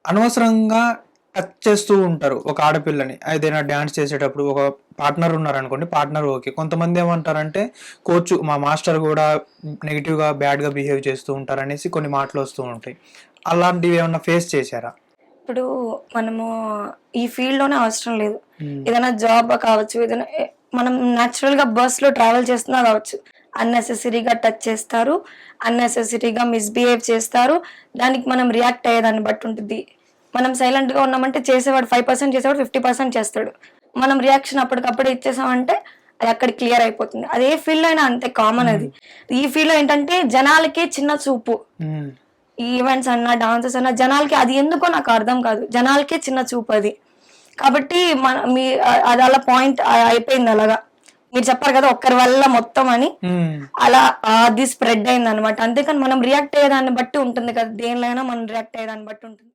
అనవసరంగా టచ్ చేస్తూ ఉంటారు ఒక ఆడపిల్లని. ఏదైనా డాన్స్ చేసేటప్పుడు ఒక పార్ట్నర్ ఉన్నారనుకోండి, పార్ట్నర్ ఓకే. కొంతమంది ఏమంటారంటే కోచ్ మా మాస్టర్ గూడా నెగెటివ్‌గా, బ్యాడ్‌గా బిహేవ్ చేస్తూ ఉంటారనేసి కొన్ని మాటలొస్తూ ఉంటాయి. అలాంటివి ఏమన్నా ఫేస్ చేశారా? ఇప్పుడు మనము ఈ ఫీల్డ్‌లోనే అవసరం లేదు. హ్మ్. ఏదైనా జాబ్ కావచ్చు, ఏదైనా మనం నేచురల్‌గా బస్‌లో ట్రావెల్ చేస్తున్నా కావచ్చు. అన్నెసెసరీగా టచ్ చేస్తారు. అన్నెసెసరీగా మిస్‌బిహేవ్ చేస్తారు. దానికి మనం రియాక్ట్ అయ్యేదాన్ని బట్టి ఉంటది. మనం సైలెంట్‌గా ఉన్నామంటే చేసేవాడు 5% చేసేవాడు 50% చేస్తాడు. మనం రియాక్షన్ అప్పటికప్పుడు ఇచ్చేసామంటే అది అక్కడ క్లియర్ అయిపోతుంది. అది ఏ ఫీల్డ్‌లో అయినా అంతే కామన్ హ్మ్. అది. ఈ ఫీల్డ్‌లో ఏంటంటే జనాలకే చిన్న చూపు. హ్మ్. ఈ ఈవెంట్స్ అన్నా, డాన్సెస్ అన్నా జనాలకి అది ఎందుకో నాకు అర్థం కాదు. జనాలకే చిన్న చూపది. కాబట్టి మన మీ అది అలా పాయింట్ అయిపోయింది అలాగా. మీరు చెప్పారు కదా! ఒక్కరి వల్ల మొత్తం అని. హ్మ్. అలా అది స్ప్రెడ్ అయిందనమాట. అంతేకాని మనం రియాక్ట్ అయ్యేదాన్ని బట్టి ఉంటుంది కదా! దేనిలో అయినా మనం రియాక్ట్ అయ్యేదాన్ని బట్టి ఉంటుంది.